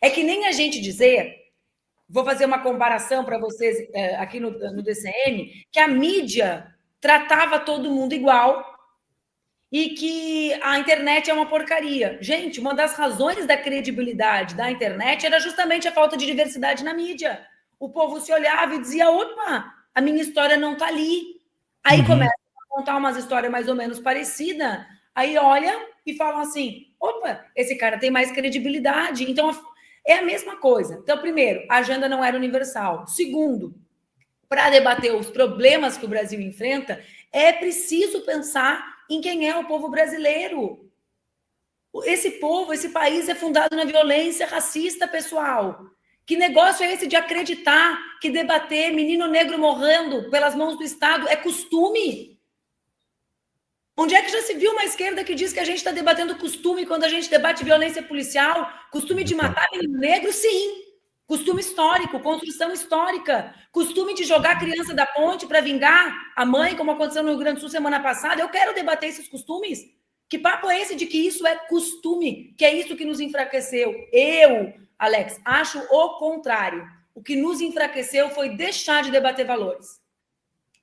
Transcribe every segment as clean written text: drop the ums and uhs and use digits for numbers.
É que nem a gente dizer, vou fazer uma comparação para vocês aqui no DCM, que a mídia tratava todo mundo igual e que a internet é uma porcaria. Gente, uma das razões da credibilidade da internet era justamente a falta de diversidade na mídia. O povo se olhava e dizia, opa, a minha história não está ali. Aí começa a contar umas histórias mais ou menos parecidas, aí olham e falam assim, opa, esse cara tem mais credibilidade. Então, é a mesma coisa. Então, primeiro, a agenda não era universal. Segundo, para debater os problemas que o Brasil enfrenta, é preciso pensar em quem é o povo brasileiro. Esse povo, esse país é fundado na violência racista, pessoal. Que negócio é esse de acreditar que debater menino negro morrendo pelas mãos do Estado é costume? Onde é que já se viu uma esquerda que diz que a gente está debatendo costume quando a gente debate violência policial? Costume de matar menino negro? Sim. Costume histórico, construção histórica. Costume de jogar a criança da ponte para vingar a mãe, como aconteceu no Rio Grande do Sul semana passada. Eu quero debater esses costumes. Que papo é esse de que isso é costume? Que é isso que nos enfraqueceu? Eu, Alex, acho o contrário. O que nos enfraqueceu foi deixar de debater valores.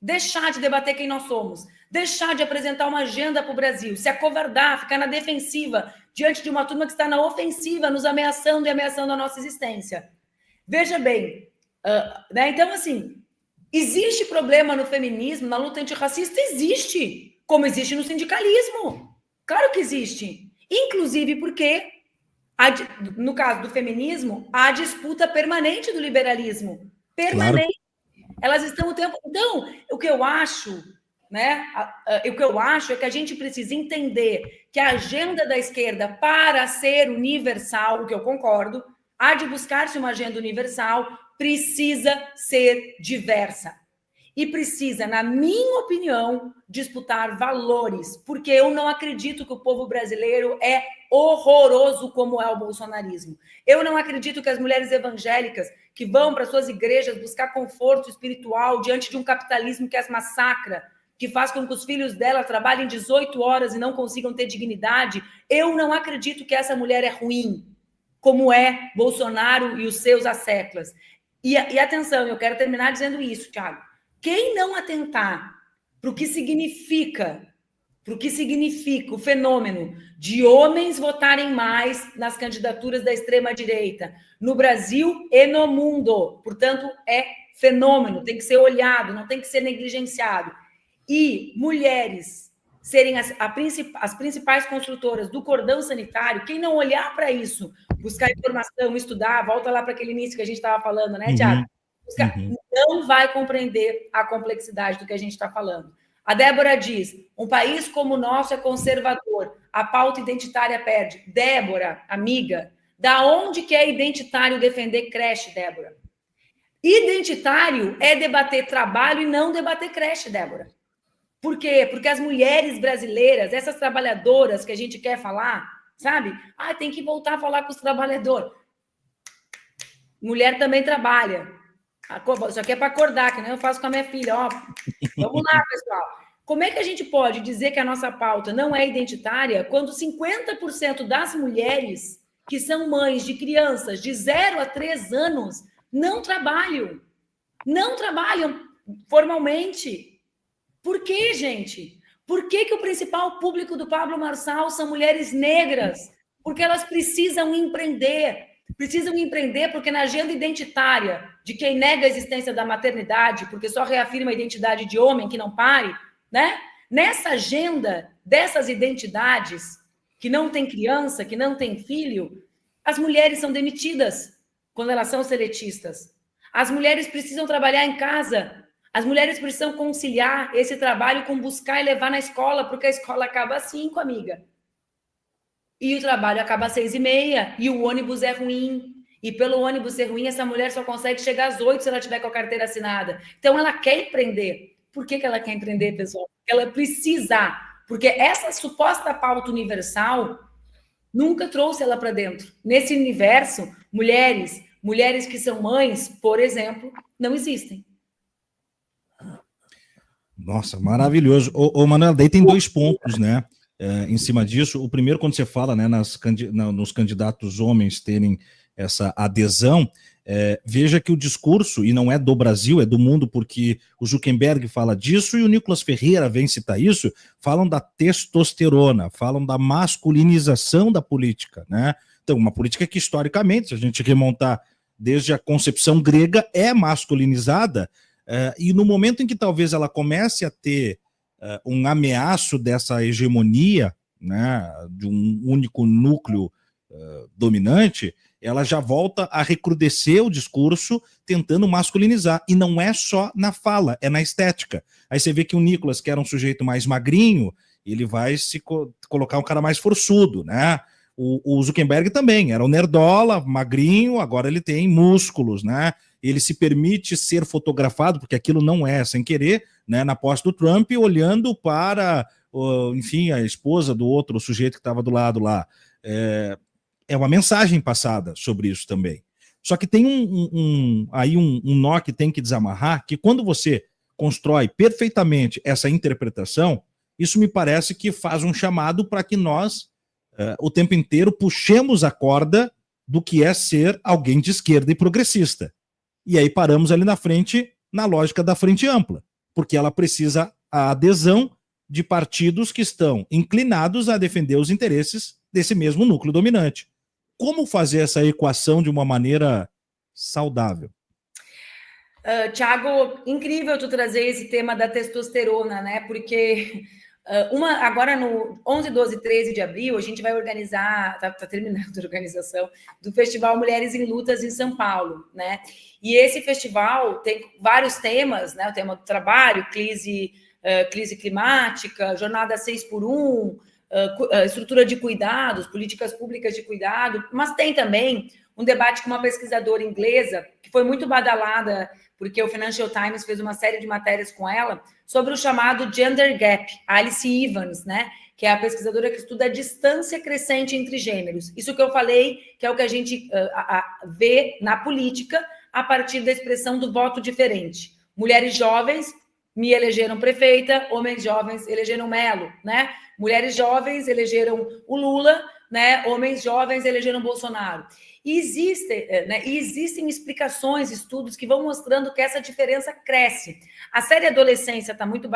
Deixar de debater quem nós somos. Deixar de apresentar uma agenda para o Brasil. Se acovardar, ficar na defensiva diante de uma turma que está na ofensiva, nos ameaçando e ameaçando a nossa existência. Veja bem, né? Então, assim, existe problema no feminismo, na luta antirracista? Existe, como existe no sindicalismo. Claro que existe. Inclusive porque, no caso do feminismo, há disputa permanente do liberalismo. Permanente. Claro. Elas estão o tempo... Então, o que eu acho, né? O que eu acho é que a gente precisa entender que a agenda da esquerda, para ser universal, o que eu concordo, há de buscar-se uma agenda universal, precisa ser diversa. E precisa, na minha opinião, disputar valores, porque eu não acredito que o povo brasileiro é horroroso como é o bolsonarismo. Eu não acredito que as mulheres evangélicas que vão para suas igrejas buscar conforto espiritual diante de um capitalismo que as massacra, que faz com que os filhos dela trabalhem 18 horas e não consigam ter dignidade, eu não acredito que essa mulher é ruim, como é Bolsonaro e os seus asseclas. E atenção, eu quero terminar dizendo isso, Thiago. Quem não atentar para o que significa o fenômeno de homens votarem mais nas candidaturas da extrema-direita no Brasil e no mundo, portanto, é fenômeno, tem que ser olhado, não tem que ser negligenciado. E mulheres serem as principais construtoras do cordão sanitário, quem não olhar para isso, buscar informação, estudar, volta lá para aquele início que a gente estava falando, né, Thiago? Não vai compreender a complexidade do que a gente está falando. A Débora diz, um país como o nosso é conservador, a pauta identitária perde. Débora, amiga, da onde que é identitário defender creche, Débora? Identitário é debater trabalho e não debater creche, Débora. Por quê? Porque as mulheres brasileiras, essas trabalhadoras que a gente quer falar, sabe? Tem que voltar a falar com os trabalhadores. Mulher também trabalha. Isso aqui é para acordar, que nem eu faço com a minha filha. Ó, vamos lá, pessoal. Como é que a gente pode dizer que a nossa pauta não é identitária quando 50% das mulheres que são mães de crianças de 0 a 3 anos não trabalham? Não trabalham formalmente. Por quê, gente? Por que o principal público do Pablo Marçal são mulheres negras? Porque elas precisam empreender. Precisam empreender porque na agenda identitária de quem nega a existência da maternidade, porque só reafirma a identidade de homem que não pare, né? Nessa agenda dessas identidades que não tem criança, que não tem filho, as mulheres são demitidas quando elas são seletistas. As mulheres precisam trabalhar em casa. As mulheres precisam conciliar esse trabalho com buscar e levar na escola, porque a escola acaba às 5, amiga. E o trabalho acaba às 6h30, e o ônibus é ruim. E pelo ônibus ser ruim, essa mulher só consegue chegar às 8 se ela tiver com a carteira assinada. Então, ela quer empreender. Por que ela quer empreender, pessoal? Ela precisa. Porque essa suposta pauta universal nunca trouxe ela para dentro. Nesse universo, mulheres que são mães, por exemplo, não existem. Nossa, maravilhoso. Ô Manuel, daí tem 2 pontos, né? Em cima disso, o primeiro, quando você fala, né, nos candidatos homens terem essa adesão, veja que o discurso, e não é do Brasil, é do mundo, porque o Zuckerberg fala disso e o Nicolas Ferreira vem citar isso, falam da testosterona, falam da masculinização da política, né? Então, uma política que historicamente, se a gente remontar desde a concepção grega, é masculinizada, e no momento em que talvez ela comece a ter um ameaço dessa hegemonia, né, de um único núcleo dominante, ela já volta a recrudescer o discurso tentando masculinizar. E não é só na fala, é na estética. Aí você vê que o Nicolas, que era um sujeito mais magrinho, ele vai colocar um cara mais forçudo, né? O Zuckerberg também, era um nerdola, magrinho, agora ele tem músculos, né? Ele se permite ser fotografado, porque aquilo não é sem querer, né? Na posse do Trump, olhando para, enfim, a esposa do outro sujeito que estava do lado lá. É uma mensagem passada sobre isso também. Só que tem um nó que tem que desamarrar, que quando você constrói perfeitamente essa interpretação, isso me parece que faz um chamado para que nós, o tempo inteiro, puxemos a corda do que é ser alguém de esquerda e progressista. E aí paramos ali na frente, na lógica da frente ampla, porque ela precisa a adesão de partidos que estão inclinados a defender os interesses desse mesmo núcleo dominante. Como fazer essa equação de uma maneira saudável? Thiago, incrível tu trazer esse tema da testosterona, né? Porque agora no 11, 12 e 13 de abril, a gente vai organizar, tá terminando a organização, do Festival Mulheres em Lutas em São Paulo, né? E esse festival tem vários temas, né? O tema do trabalho, crise climática, jornada 6x1, estrutura de cuidados, políticas públicas de cuidado, mas tem também um debate com uma pesquisadora inglesa, que foi muito badalada, porque o Financial Times fez uma série de matérias com ela, sobre o chamado Gender Gap, a Alice Evans, né? Que é a pesquisadora que estuda a distância crescente entre gêneros. Isso que eu falei, que é o que a gente vê na política a partir da expressão do voto diferente. Mulheres jovens me elegeram prefeita, homens jovens elegeram Melo, né? Mulheres jovens elegeram o Lula, né? Homens jovens elegeram Bolsonaro. E existem explicações, estudos que vão mostrando que essa diferença cresce. A série Adolescência está muito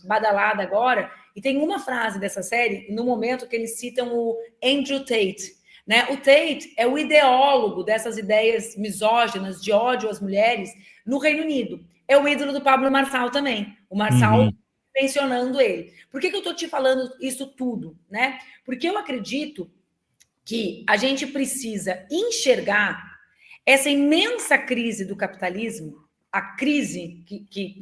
badalada agora, e tem uma frase dessa série, no momento que eles citam o Andrew Tate. Né? O Tate é o ideólogo dessas ideias misóginas, de ódio às mulheres, no Reino Unido. É o ídolo do Pablo Marçal também. O Marçal mencionando ele. Por que eu estou te falando isso tudo? Né? Porque eu acredito que a gente precisa enxergar essa imensa crise do capitalismo, a crise,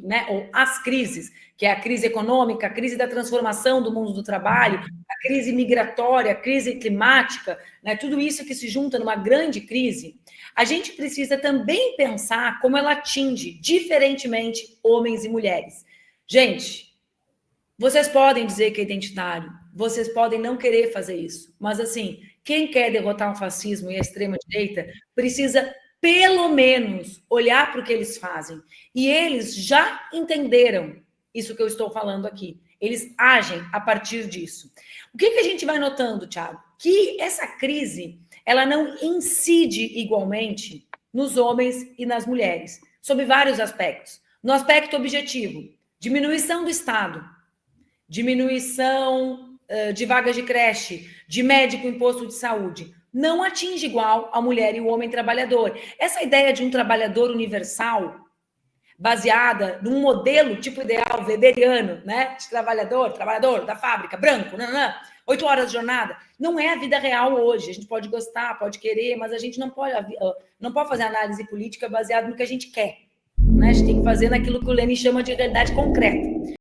né, ou as crises, que é a crise econômica, a crise da transformação do mundo do trabalho, a crise migratória, a crise climática, né, tudo isso que se junta numa grande crise, a gente precisa também pensar como ela atinge diferentemente homens e mulheres. Gente, vocês podem dizer que é identitário, vocês podem não querer fazer isso, mas assim, quem quer derrotar o fascismo e a extrema-direita precisa, pelo menos, olhar para o que eles fazem. E eles já entenderam isso que eu estou falando aqui. Eles agem a partir disso. O que a gente vai notando, Thiago? Que essa crise, ela não incide igualmente nos homens e nas mulheres, sob vários aspectos. No aspecto objetivo, diminuição do Estado, diminuição de vagas de creche, de médico, imposto de saúde, não atinge igual a mulher e o homem trabalhador. Essa ideia de um trabalhador universal, baseada num modelo tipo ideal weberiano, né? De trabalhador da fábrica, branco, 8 horas de jornada, não é a vida real hoje. A gente pode gostar, pode querer, mas a gente não pode fazer análise política baseada no que a gente quer. Né? A gente tem que fazer naquilo que o Lenin chama de realidade concreta.